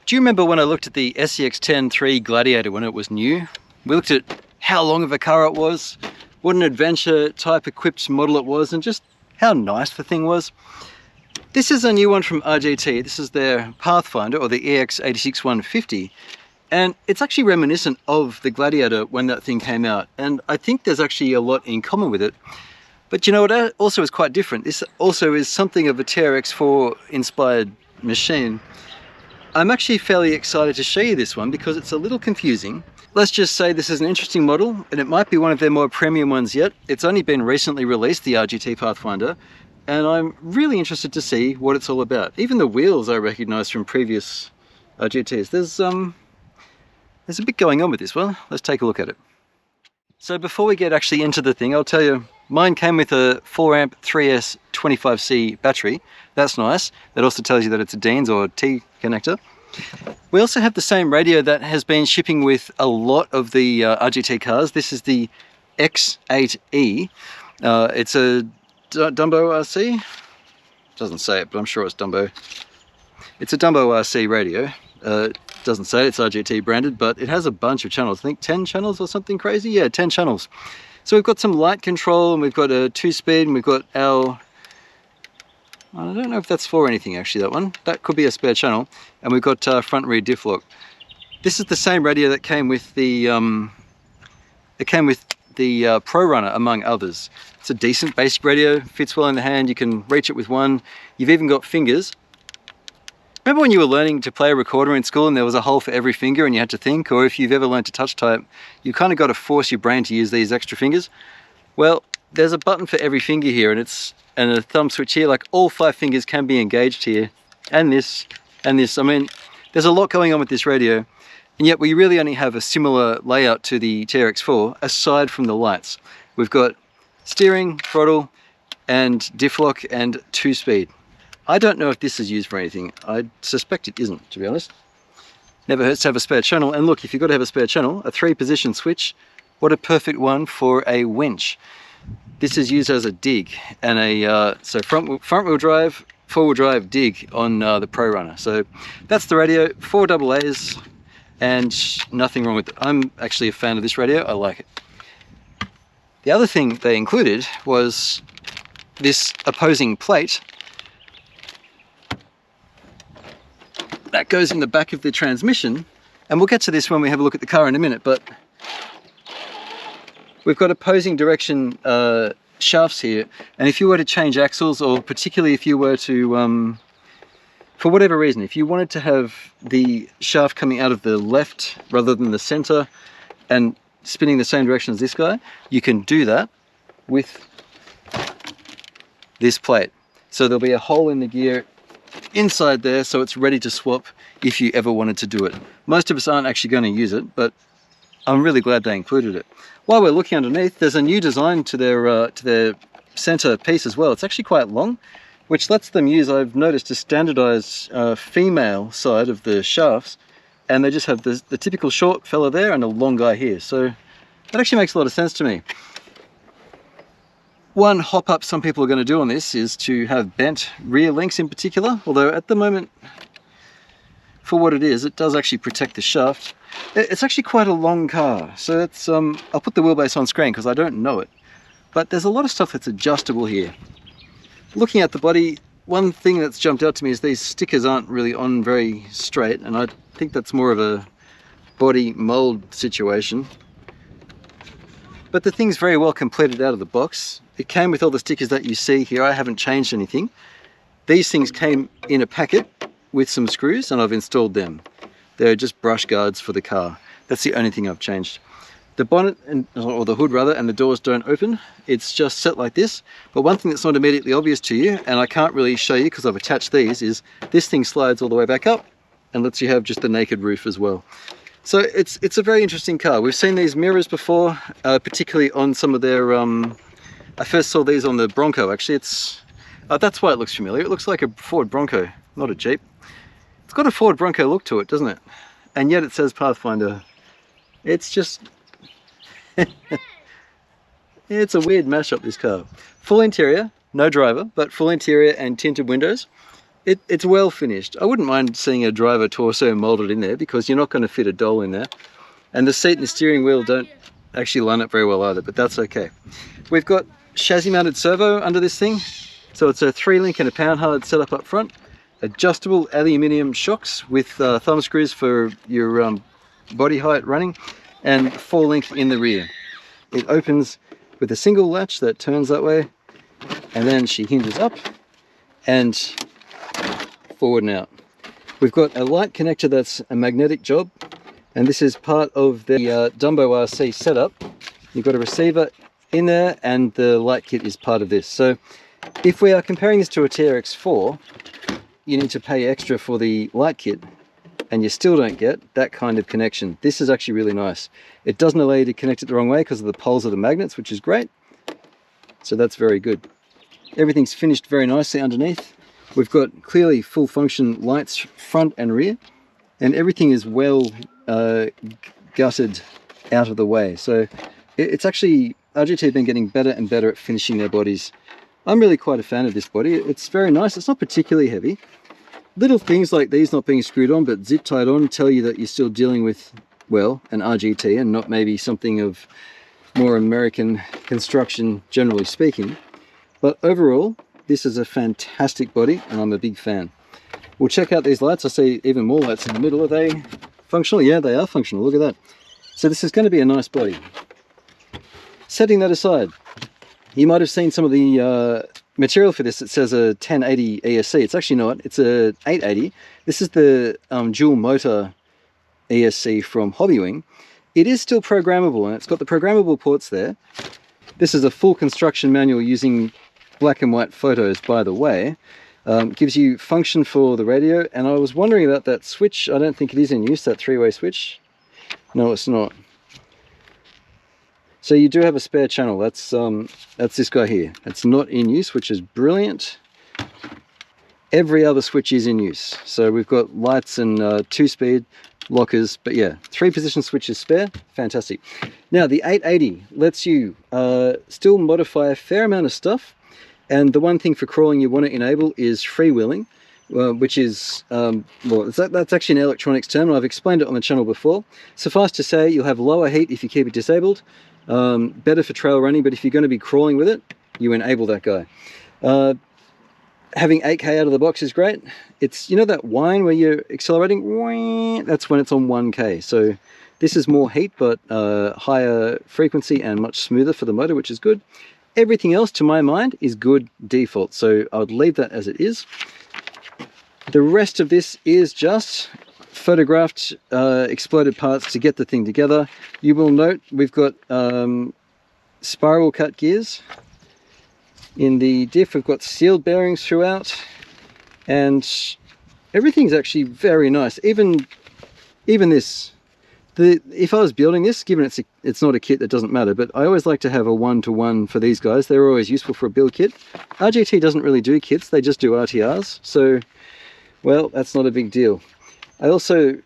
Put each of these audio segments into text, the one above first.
Do you remember when I looked at the SCX-10 Gladiator when it was new? We looked at how long of a car it was, what an adventure type equipped model it was, and just how nice the thing was. This is a new one from RGT. This is their Pathfinder, or the EX86150, and it's actually reminiscent of the Gladiator when that thing came out, and I think there's actually a lot in common with it. But you know what also is quite different? This also is something of a TRX4 inspired machine. I'm actually fairly excited to show you this one because it's a little confusing. Let's just say this is an interesting model, and it might be one of their more premium ones yet. It's only been recently released, the RGT Pathfinder, and I'm really interested to see what it's all about. Even the wheels I recognize from previous RGTs. There's a bit going on with this one. Let's take a look at it. So before we get actually into the thing, I'll tell you, mine came with a 4 amp 3S 25C battery. That's nice. That also tells you that it's a Dean's or T connector. We also have the same radio that has been shipping with a lot of the RGT cars. This is the X8E. It's a Dumbo RC. Doesn't say it, but I'm sure it's Dumbo. It's a Dumbo RC radio. Doesn't say it's RGT branded, but it has a bunch of channels. I think 10 channels or something crazy. Yeah, 10 channels. So we've got some light control, and we've got a 2-speed, and we've got our, I don't know if that's for anything actually, that one. That could be a spare channel. And we've got front rear diff lock. This is the same radio that came with the Pro Runner, among others. It's a decent basic radio, fits well in the hand, you can reach it with one. You've even got fingers. Remember when you were learning to play a recorder in school and there was a hole for every finger and you had to think? Or if you've ever learned to touch type, you kind of got to force your brain to use these extra fingers. Well, there's a button for every finger here, and a thumb switch here. Like, all 5 fingers can be engaged here, and this, and this. I mean, there's a lot going on with this radio, and yet we really only have a similar layout to the TRX4, aside from the lights. We've got steering, throttle, and diff lock, and 2-speed. I don't know if this is used for anything. I suspect it isn't, to be honest. Never hurts to have a spare channel. And look, if you've got to have a spare channel, a 3-position switch, what a perfect one for a winch. This is used as a dig, and a so front-wheel drive, 4-wheel drive dig on the Pro Runner. So that's the radio, 4 AA's, and nothing wrong with it. I'm actually a fan of this radio. I like it. The other thing they included was this opposing plate that goes in the back of the transmission, and we'll get to this when we have a look at the car in a minute, but we've got opposing direction shafts here, and if you were to change axles, or particularly if you were to, for whatever reason, if you wanted to have the shaft coming out of the left rather than the center and spinning the same direction as this guy, you can do that with this plate. So there'll be a hole in the gear inside there, so it's ready to swap if you ever wanted to do it. Most of us aren't actually going to use it, but I'm really glad they included it. While we're looking underneath, there's a new design to their center piece as well. It's actually quite long, which lets them use, I've noticed, a standardized female side of the shafts, and they just have the typical short fella there and a long guy here. So that actually makes a lot of sense to me. One hop up some people are going to do on this is to have bent rear links in particular, although at the moment, for what it is, it does actually protect the shaft. It's actually quite a long car, so it's, I'll put the wheelbase on screen because I don't know it, but there's a lot of stuff that's adjustable here. Looking at the body, one thing that's jumped out to me is these stickers aren't really on very straight, and I think that's more of a body mold situation. But the thing's very well completed out of the box. It came with all the stickers that you see here. I haven't changed anything. These things came in a packet with some screws, and I've installed them. They're just brush guards for the car. That's the only thing I've changed. The bonnet, or the hood rather, and the doors don't open. It's just set like this. But one thing that's not immediately obvious to you, and I can't really show you because I've attached these, is this thing slides all the way back up and lets you have just the naked roof as well. So it's a very interesting car. We've seen these mirrors before, particularly on some of their, I first saw these on the Bronco actually. That's why it looks familiar. It looks like a Ford Bronco, not a Jeep. It's got a Ford Bronco look to it, doesn't it? And yet it says Pathfinder. It's just, it's a weird mashup, this car. Full interior, no driver, but full interior and tinted windows. It's well finished. I wouldn't mind seeing a driver torso molded in there because you're not going to fit a doll in there. And the seat and the steering wheel don't actually line up very well either, but that's okay. We've got chassis mounted servo under this thing. So it's a 3-link and a pound hard setup up front. Adjustable aluminium shocks with thumb screws for your body height running, and 4-link in the rear. It opens with a single latch that turns that way, and then she hinges up and forward and out. We've got a light connector that's a magnetic job, and this is part of the Dumbo RC setup. You've got a receiver in there, and the light kit is part of this. So if we are comparing this to a TRX4, you need to pay extra for the light kit, and you still don't get that kind of connection. This is actually really nice. It doesn't allow you to connect it the wrong way because of the poles of the magnets, which is great. So that's very good. Everything's finished very nicely underneath. We've got clearly full function lights front and rear, and everything is well gutted out of the way. So it's actually, RGT have been getting better and better at finishing their bodies. I'm really quite a fan of this body. It's very nice. It's not particularly heavy. Little things like these not being screwed on but zip tied on tell you that you're still dealing with, well, an RGT and not maybe something of more American construction, generally speaking. But overall, this is a fantastic body and I'm a big fan. We'll check out these lights. I see even more lights in the middle. Are they functional? Yeah, they are functional. Look at that. So this is going to be a nice body. Setting that aside, you might have seen some of the material for this. It says a 1080 ESC. It's actually not. It's a 880. This is the dual motor ESC from Hobbywing. It is still programmable, and it's got the programmable ports there. This is a full construction manual using black and white photos, by the way. Gives you function for the radio, and I was wondering about that switch. I don't think it is in use, that 3-way switch. No, it's not. So you do have a spare channel. That's this guy here. It's not in use, which is brilliant. Every other switch is in use. So we've got lights and 2-speed lockers, but yeah, 3-position switches spare. Fantastic. Now the 880 lets you still modify a fair amount of stuff, and the one thing for crawling you want to enable is freewheeling, which is, well, that's actually an electronics term, and I've explained it on the channel before. Suffice to say, you'll have lower heat if you keep it disabled. Better for trail running, but if you're going to be crawling with it, you enable that guy. Having 8K out of the box is great. It's, you know that whine where you're accelerating? That's when it's on 1K. So this is more heat, but higher frequency and much smoother for the motor, which is good. Everything else, to my mind, is good default. So I would leave that as it is. The rest of this is just photographed exploded parts to get the thing together. You will note we've got spiral cut gears in the diff. We've got sealed bearings throughout, and everything's actually very nice. Even this, if I was building this, given it's not a kit, that doesn't matter, but I always like to have a 1-to-1 for these guys. They're always useful for a build kit. RGT doesn't really do kits, they just do RTRs, so well, that's not a big deal. I also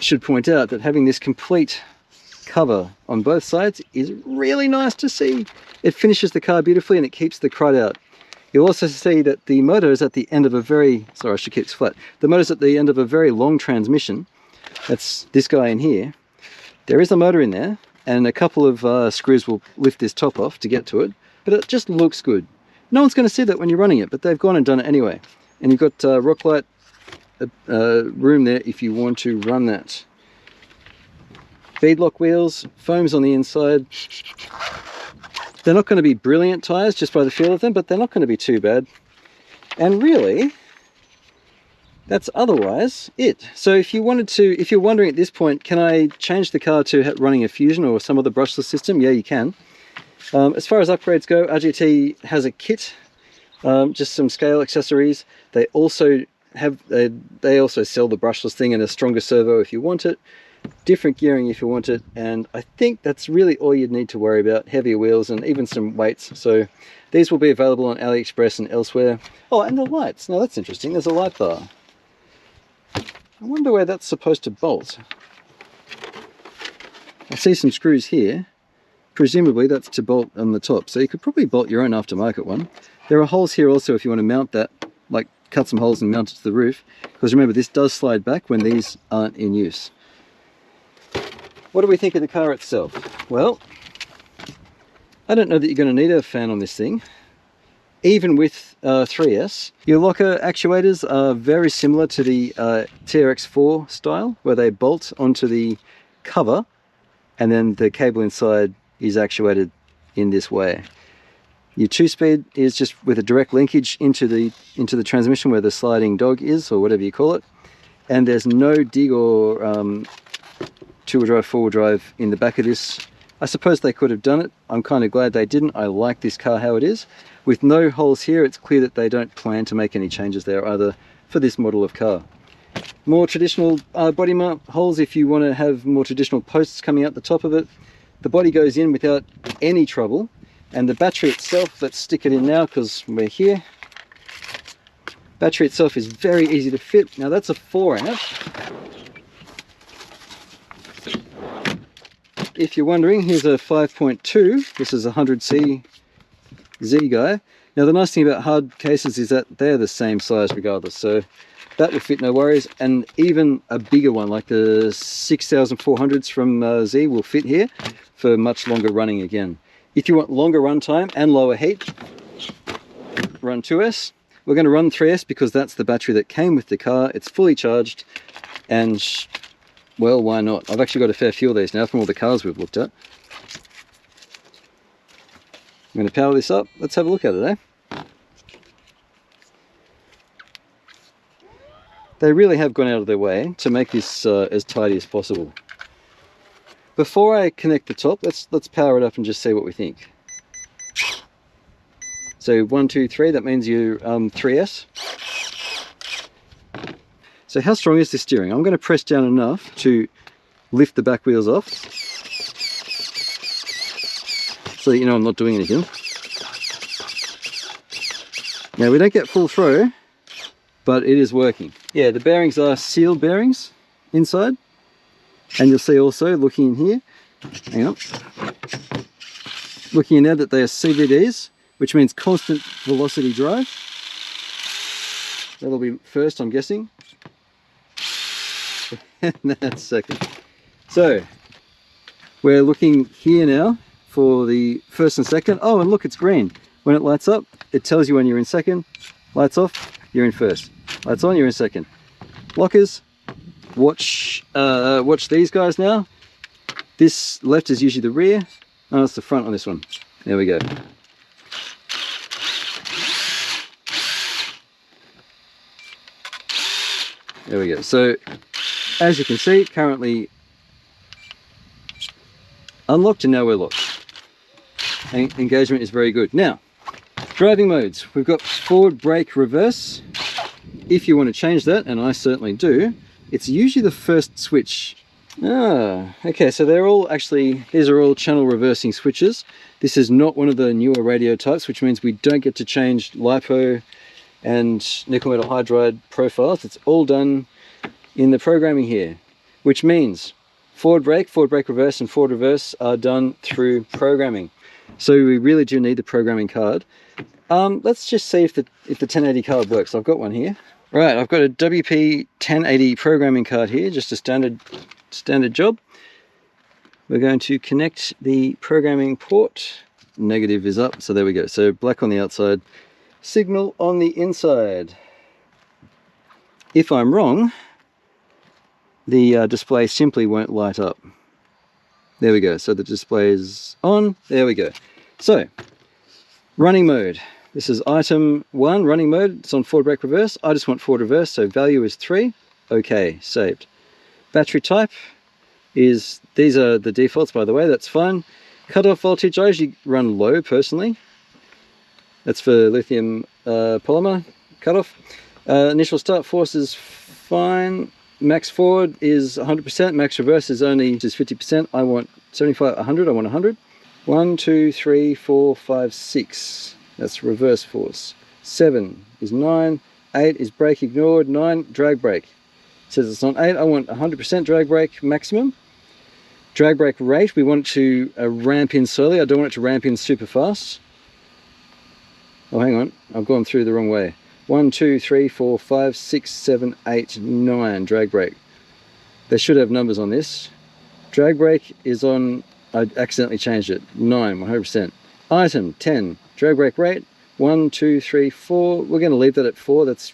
should point out that having this complete cover on both sides is really nice to see. It finishes the car beautifully and it keeps the crud out. You'll also see that the motor is at the end of a very, sorry, I should keep this flat. The motor's at the end of a very long transmission. That's this guy in here. There is a motor in there, and a couple of screws will lift this top off to get to it, but it just looks good. No one's going to see that when you're running it, but they've gone and done it anyway. And you've got Rocklight room there if you want to run that. Beadlock wheels, foams on the inside. They're not going to be brilliant tyres just by the feel of them, but they're not going to be too bad. And really, that's otherwise it. So if you wanted to, if you're wondering at this point, can I change the car to running a Fusion or some other brushless system? Yeah, you can. As far as upgrades go, RGT has a kit, just some scale accessories. They also have, they also sell the brushless thing and a stronger servo if you want it, different gearing if you want it, and I think that's really all you'd need to worry about. Heavier wheels and even some weights. So these will be available on AliExpress and elsewhere. Oh, and the lights. Now that's interesting. There's a light bar. I wonder where that's supposed to bolt. I see some screws here. Presumably that's to bolt on the top. So you could probably bolt your own aftermarket one. There are holes here also if you want to mount that, like cut some holes and mount it to the roof, because remember, this does slide back when these aren't in use. What do we think of the car itself? Well, I don't know that you're going to need a fan on this thing. Even with 3S, your locker actuators are very similar to the TRX4 style, where they bolt onto the cover and then the cable inside is actuated in this way. Your 2-speed is just with a direct linkage into the transmission where the sliding dog is, or whatever you call it, and there's no dig or 2-wheel drive, 4-wheel drive in the back of this. I suppose they could have done it. I'm kind of glad they didn't. I like this car how it is. With no holes here, it's clear that they don't plan to make any changes there either for this model of car. More traditional body mount holes if you want to have more traditional posts coming out the top of it. The body goes in without any trouble, and the battery itself, let's stick it in now because we're here. Battery itself is very easy to fit. Now that's a 4-amp. If you're wondering, here's a 5.2. This is a 100C Z guy. Now the nice thing about hard cases is that they're the same size regardless, so that will fit no worries, and even a bigger one like the 6400s from Z will fit here for much longer running again. If you want longer run time and lower heat, run 2S. We're going to run 3S because that's the battery that came with the car. It's fully charged, and well, why not? I've actually got a fair few of these now from all the cars we've looked at. I'm going to power this up. Let's have a look at it, eh? They really have gone out of their way to make this as tidy as possible. Before I connect the top, let's power it up and just see what we think. So 1, 2, 3, that means you 3S. So how strong is this steering? I'm going to press down enough to lift the back wheels off, so that you know I'm not doing anything. Now we don't get full throw, but it is working. Yeah, the bearings are sealed bearings inside, and you'll see also looking in here, hang on, looking in there that they are CVDs, which means constant velocity drive. That'll be first, I'm guessing. And that's second. So we're looking here now for the first and second. Oh, and look, it's green. When it lights up, it tells you when you're in second. Lights off, you're in first. Lights on, you're in second. Lockers, watch these guys now. This left is usually the rear. Oh, it's the front on this one. There we go. There we go. So as you can see, currently unlocked, and now we're locked. And engagement is very good. Now, driving modes. We've got forward, brake, reverse. If you want to change that, and I certainly do, it's usually the first switch. Okay, so they're all actually, these are all channel reversing switches. This is not one of the newer radio types, which means we don't get to change LiPo and nickel metal hydride profiles. It's all done in the programming here, which means forward brake, reverse, and forward reverse are done through programming. So we really do need the programming card. Let's just see if the 1080 card works. I've got one here. Right, I've got a WP 1080 programming card here, just a standard job. We're going to connect the programming port. Negative is up, so there we go. So black on the outside, signal on the inside. If I'm wrong, the display simply won't light up. There we go. So the display is on. There we go. So running mode. This is item 1, running mode. It's on forward brake reverse. I just want forward reverse, so value is 3. Okay, saved. Battery type is, these are the defaults by the way, that's fine. Cutoff voltage, I usually run low personally. That's for lithium polymer cutoff. Initial start force is fine. Max forward is 100%, max reverse is only just 50%. I want 75, 100, I want 100. 1, 2, 3, 4, 5, 6. That's reverse force. 7 is 9. 8 is brake ignored. 9, drag brake. It says it's on 8. I want 100% drag brake maximum. Drag brake rate, we want it to ramp in slowly. I don't want it to ramp in super fast. Oh, hang on. I've gone through the wrong way. 1, 2, 3, 4, 5, 6, 7, 8, 9 drag brake. They should have numbers on this. Drag brake is on, I accidentally changed it, 9, 100%. Item 10, drag brake rate, 1, 2, 3, 4. We're going to leave that at 4. That's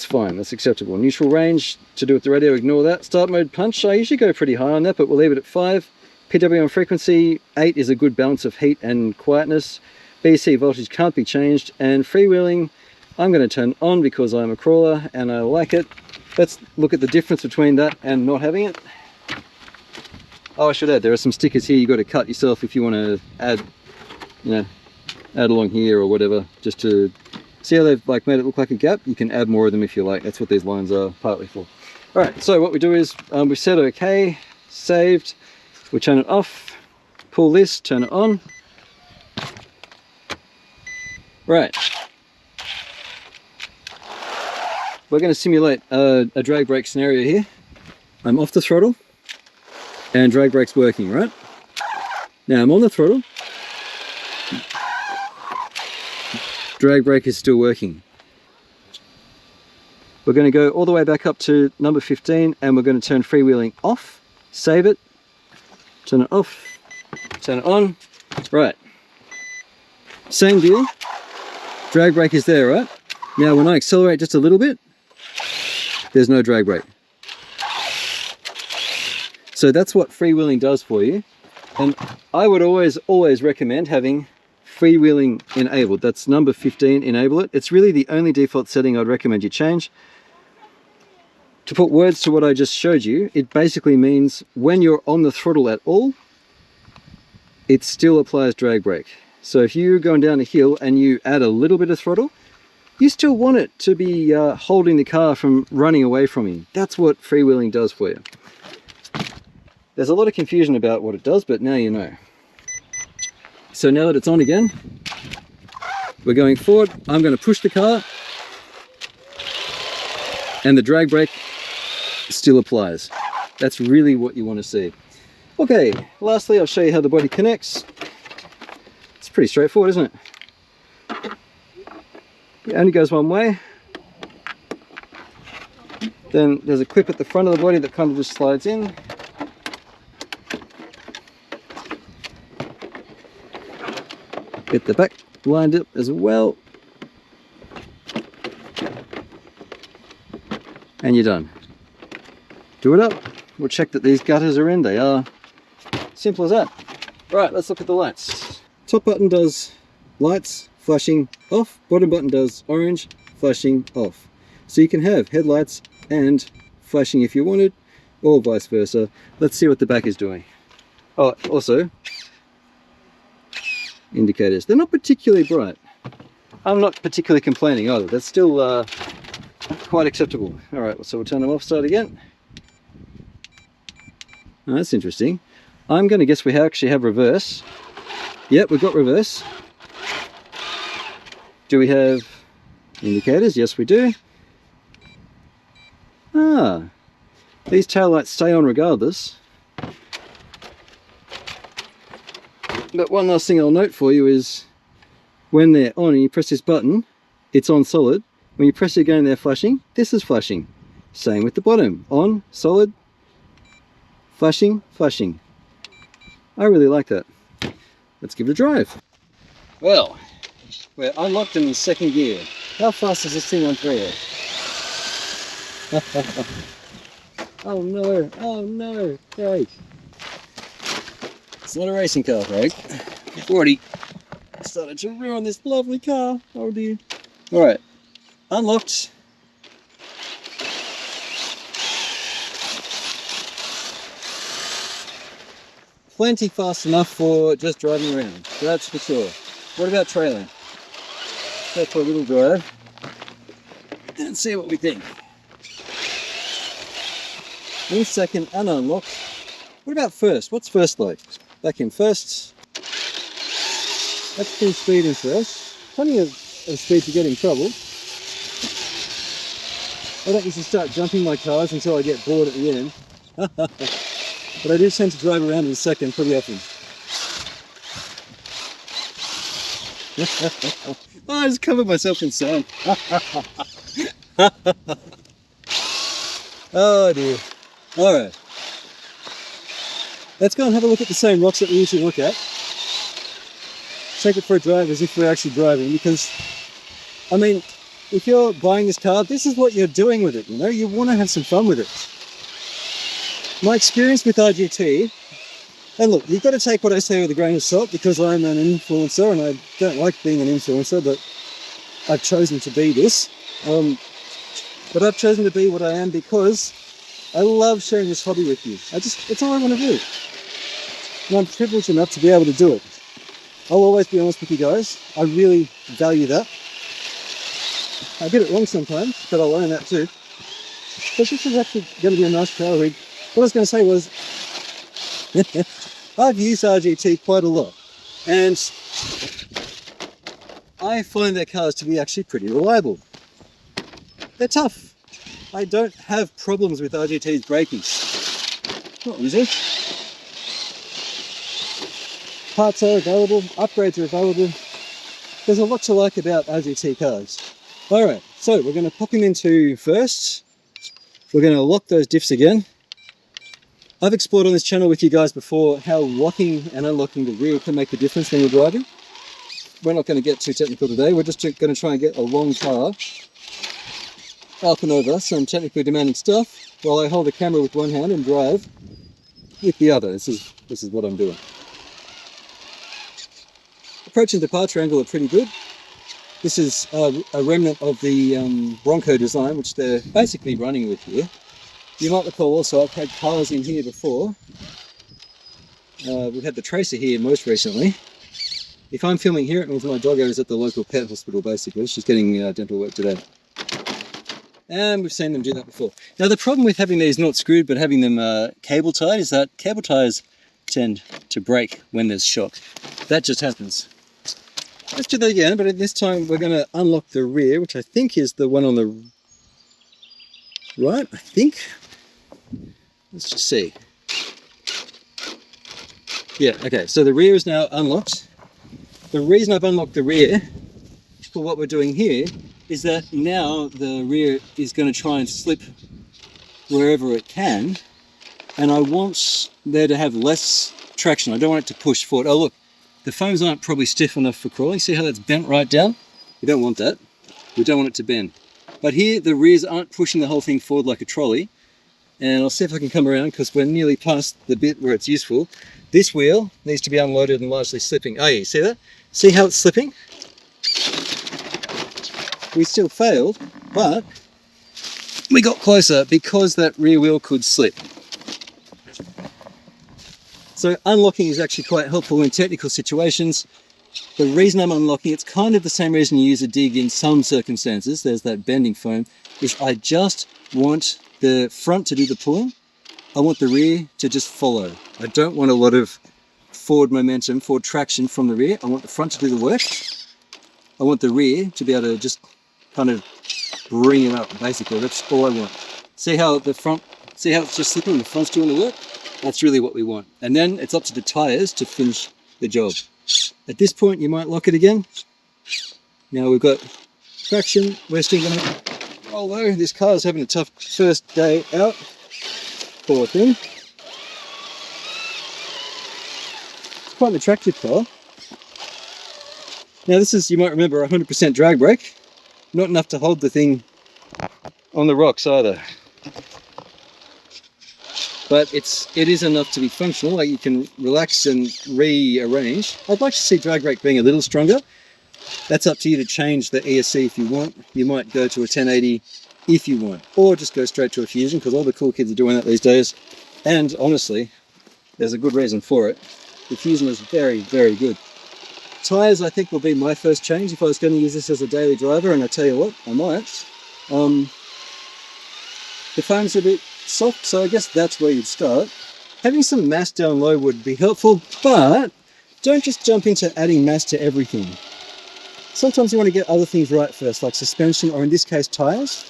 fine, that's acceptable. Neutral range, to do with the radio, ignore that. Start mode punch, I usually go pretty high on that, but we'll leave it at 5. PWM frequency, 8 is a good balance of heat and quietness. BC voltage can't be changed, and freewheeling I'm going to turn on because I'm a crawler and I like it. Let's look at the difference between that and not having it. Oh, I should add, there are some stickers here you've got to cut yourself if you want to add, you know, add along here or whatever, just to see how they've like made it look like a gap. You can add more of them if you like. That's what these lines are partly for. All right, so what we do is we set OK, saved, we turn it off, pull this, turn it on. Right, we're going to simulate a drag brake scenario here. I'm off the throttle and drag brake's working, right? Now I'm on the throttle, drag brake is still working. We're going to go all the way back up to number 15 and we're going to turn freewheeling off, save it, turn it off, turn it on. Right, same deal. Drag brake is there, right? Now when I accelerate just a little bit, there's no drag brake. So that's what freewheeling does for you. And I would always recommend having freewheeling enabled. That's number 15, enable it. It's really the only default setting I'd recommend you change. To put words to what I just showed you, it basically means when you're on the throttle at all, it still applies drag brake. So if you're going down a hill and you add a little bit of throttle, you still want it to be holding the car from running away from you. That's what freewheeling does for you. There's a lot of confusion about what it does, but now you know. So now that it's on again, we're going forward. I'm going to push the car and the drag brake still applies. That's really what you want to see. Okay, lastly, I'll show you how the body connects. It's pretty straightforward, isn't it? It only goes one way. Then there's a clip at the front of the body that kind of just slides in. Get the back lined up as well. And you're done. Do it up. We'll check that these gutters are in. They are. Simple as that. Right, let's look at the lights. Top button does lights, flashing off. Bottom button does orange, flashing off. So you can have headlights and flashing if you wanted, or vice versa. Let's see what the back is doing. Oh, also, indicators. They're not particularly bright. I'm not particularly complaining either. That's still quite acceptable. All right, so we'll turn them off, start again. Oh, that's interesting. I'm going to guess we actually have reverse. Yep, we've got reverse. Do we have indicators? Yes, we do. Ah, these taillights stay on regardless. But one last thing I'll note for you is when they're on and you press this button, it's on solid. When you press it again, they're flashing. This is flashing. Same with the bottom. On, solid, flashing, flashing. I really like that. Let's give it a drive. Well, we're unlocked in the second gear. How fast is this thing on 3A? Oh no, oh no, Craig. It's not a racing car, Craig. I've already started to ruin this lovely car. Oh dear. Alright, unlocked. Plenty fast enough for just driving around, that's for sure. What about trailing? Let's go for a little drive and see what we think. In second and unlocked. What about first? What's first like? Back in first. That's full speed in first. Plenty of speed to get in trouble. I don't usually start jumping my cars until I get bored at the end. But I do tend to drive around in second pretty often. I just covered myself in sand. Oh dear. Alright. Let's go and have a look at the same rocks that we usually look at. Take it for a drive as if we're actually driving, because, I mean, if you're buying this car, this is what you're doing with it, you know? You want to have some fun with it. My experience with RGT, and look, you've got to take what I say with a grain of salt, because I'm an influencer and I don't like being an influencer, but I've chosen to be this. But I've chosen to be what I am because I love sharing this hobby with you. It's all I want to do. And I'm privileged enough to be able to do it. I'll always be honest with you guys. I really value that. I get it wrong sometimes, but I'll own that too. But this is actually going to be a nice trail rig. What I was going to say was, I've used RGT quite a lot, and I find their cars to be actually pretty reliable. They're tough. I don't have problems with RGT's braking. Not easy. Parts are available, upgrades are available. There's a lot to like about RGT cars. Alright, so we're going to pop him into first. We're going to lock those diffs again. I've explored on this channel with you guys before how locking and unlocking the rear can make a difference when you're driving. We're not going to get too technical today, we're just going to try and get a long car up and over some technically demanding stuff while I hold the camera with one hand and drive with the other. This is what I'm doing. Approach and departure angle are pretty good. This is a remnant of the Bronco design, which they're basically running with here. You might recall also I've had cars in here before. We've had the Tracer here most recently. If I'm filming here, it means my doggo is at the local pet hospital basically. She's getting dental work today. And we've seen them do that before. Now the problem with having these not screwed but having them cable tied is that cable ties tend to break when there's shock. That just happens. Let's do that again, but this time we're going to unlock the rear, which I think is the one on the right, I think. Let's just see. Yeah, okay, so the rear is now unlocked. The reason I've unlocked the rear for what we're doing here is that now the rear is going to try and slip wherever it can, and I want there to have less traction. I don't want it to push forward. Oh look, the foams aren't probably stiff enough for crawling. See how that's bent right down? We don't want that. We don't want it to bend. But here the rears aren't pushing the whole thing forward like a trolley. And I'll see if I can come around because we're nearly past the bit where it's useful. This wheel needs to be unloaded and largely slipping. Oh yeah, see that? See how it's slipping? We still failed, but we got closer because that rear wheel could slip. So unlocking is actually quite helpful in technical situations. The reason I'm unlocking, it's kind of the same reason you use a dig in some circumstances. There's that bending foam. Is I just want the front to do the pulling. I want the rear to just follow. I don't want a lot of forward momentum, forward traction from the rear. I want the front to do the work. I want the rear to be able to just kind of bring it up, basically. That's all I want. See how the front, see how it's just slipping, the front's doing the work? That's really what we want. And then it's up to the tires to finish the job. At this point, you might lock it again. Now we've got traction. We're still going to, although this car is having a tough first day out, poor thing. It's quite an attractive car. Now this is, you might remember, 100% drag brake. Not enough to hold the thing on the rocks either. But it is enough to be functional, like you can relax and rearrange. I'd like to see drag brake being a little stronger. That's up to you to change the ESC if you want. You might go to a 1080 if you want, or just go straight to a Fusion, because all the cool kids are doing that these days. And honestly, there's a good reason for it. The Fusion is very, very good. Tyres, I think, will be my first change if I was going to use this as a daily driver, and I tell you what, I might. The foam's a bit soft, so I guess that's where you'd start. Having some mass down low would be helpful, but don't just jump into adding mass to everything. Sometimes you want to get other things right first, like suspension, or in this case, tyres.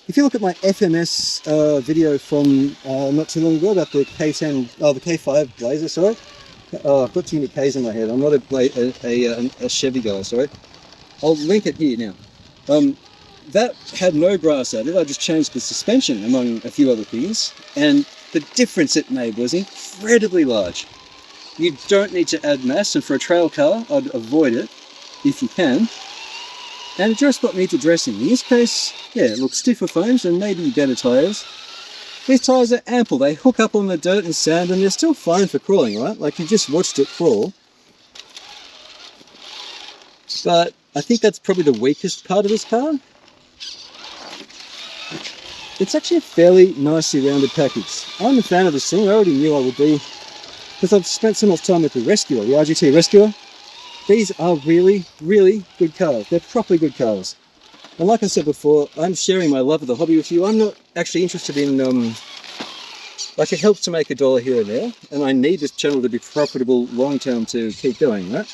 If you look at my FMS video from not too long ago about the K10, the K5 Blazer, sorry, oh, I've got too many K's in my head. I'm not a Chevy guy, sorry. I'll link it here now. That had no brass added. I just changed the suspension among a few other things, and the difference it made was incredibly large. You don't need to add mass, and for a trail car, I'd avoid it if you can. And it just needs addressing. In this case, yeah, look, stiffer foams and maybe better tyres. These tyres are ample. They hook up on the dirt and sand, and they're still fine for crawling, right? Like you just watched it crawl. But I think that's probably the weakest part of this car. It's actually a fairly nicely rounded package. I'm a fan of this thing. I already knew I would be, because I've spent so much time with the Rescuer, the RGT Rescuer. These are really, really good cars. They're properly good cars. And like I said before, I'm sharing my love of the hobby with you. I'm not actually interested in, like, it helps to make $1 here and there, and I need this channel to be profitable long-term to keep going, right?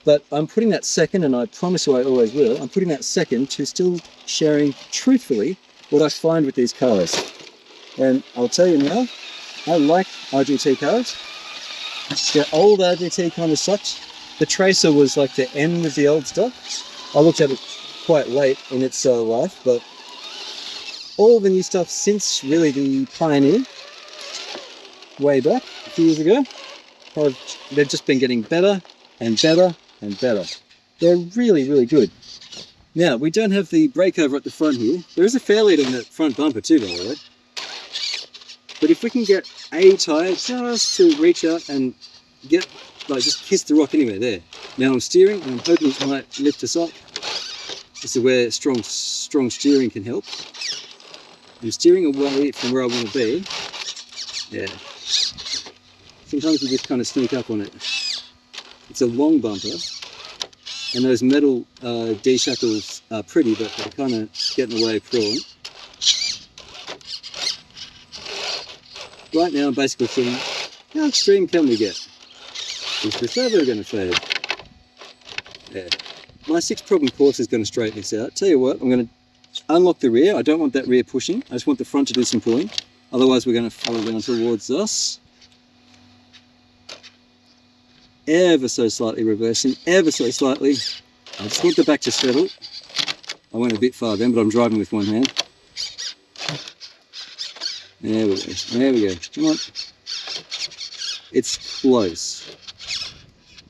But I'm putting that second, and I promise you I always will, I'm putting that second to still sharing truthfully what I find with these cars. And I'll tell you now, I like RGT cars. The old RGT kind of sucked. The Tracer was like the end of the old stuff. I looked at it quite late in its life, but all the new stuff since really the Pioneer, way back a few years ago, they've just been getting better and better and better. They're really, really good. Now, we don't have the breakover at the front here. There is a fairlead on the front bumper too, by the way. But if we can get a tyre just to reach out and get, like, just kiss the rock anywhere there. Now I'm steering, and I'm hoping it might lift us up. This is where strong steering can help. I'm steering away from where I want to be. Yeah. Sometimes we just kind of sneak up on it. It's a long bumper. And those metal D-shackles are pretty, but they kind of get in the way of crawling. Right now I'm basically thinking, how extreme can we get? Is the servo going to fade? Yeah. My 6-problem course is going to straighten this out. Tell you what, I'm going to unlock the rear. I don't want that rear pushing. I just want the front to do some pulling. Otherwise we're going to follow down towards us. Ever so slightly reversing, ever so slightly. I just want the back to settle. I went a bit far then, but I'm driving with one hand. There we go, there we go. Come on. It's close.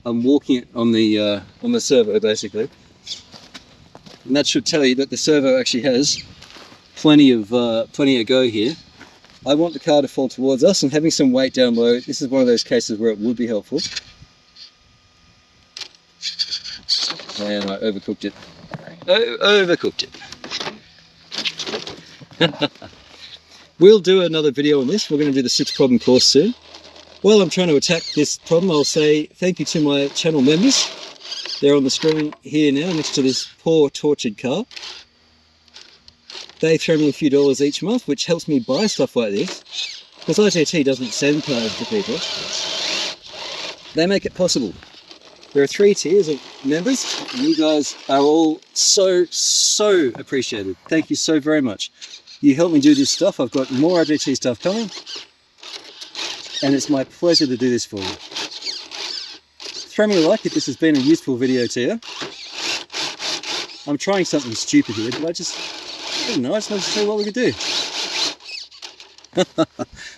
I'm walking it on the servo basically. And that should tell you that the servo actually has plenty of go here. I want the car to fall towards us, and having some weight down low, this is one of those cases where it would be helpful. And I overcooked it. Overcooked it. We'll do another video on this. We're going to do the 6-problem course soon. While I'm trying to attack this problem, I'll say thank you to my channel members. They're on the screen here now next to this poor tortured car. They throw me a few dollars each month, which helps me buy stuff like this. Because RGT doesn't send cars to people. They make it possible. There are 3 tiers of members, and you guys are all so appreciated. Thank you so very much. You help me do this stuff. I've got more RGT stuff coming, and it's my pleasure to do this for you. Throw me a like if this has been a useful video to you. I'm trying something stupid here, but I don't know, I just wanted to show you what we could do.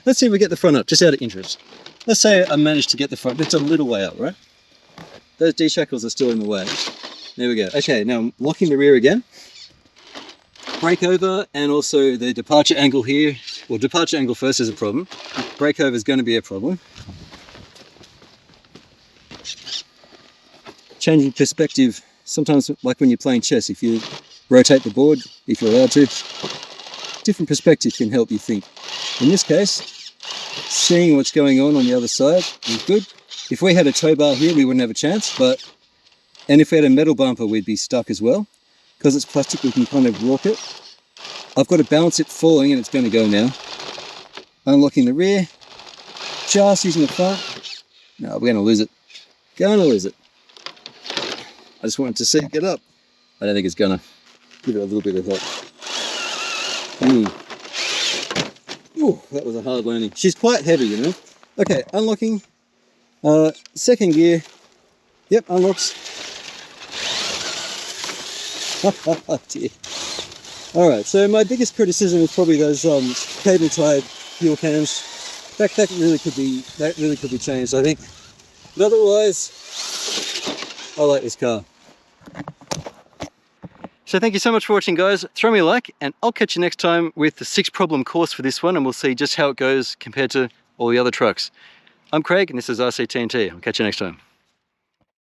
Let's see if we get the front up, just out of interest. Let's say I managed to get the front. It's a little way up, right? Those D-shackles are still in the way. There we go. Okay, now I'm locking the rear again. Brake over, and also the departure angle here. Well, departure angle first is a problem. Brake over is going to be a problem. Changing perspective. Sometimes, like when you're playing chess, if you rotate the board, if you're allowed to, different perspective can help you think. In this case, seeing what's going on the other side is good. If we had a tow bar here, we wouldn't have a chance, and if we had a metal bumper, we'd be stuck as well. Because it's plastic, we can kind of rock it. I've got to balance it falling, and it's going to go now. Unlocking the rear, just using the front. No, we're going to lose it. Going to lose it. I just wanted to see it get up. I don't think it's going to. Give it a little bit of help. Ooh, that was a hard landing. She's quite heavy, you know. Okay, unlocking Second gear, yep, unlocks. Oh dear. Alright, so my biggest criticism is probably those cable tied fuel cans. That really could be changed, I think. But otherwise, I like this car. So thank you so much for watching, guys. Throw me a like, and I'll catch you next time with the 6 problem course for this one, and we'll see just how it goes compared to all the other trucks. I'm Craig, and this is RC-TNT. I'll catch you next time.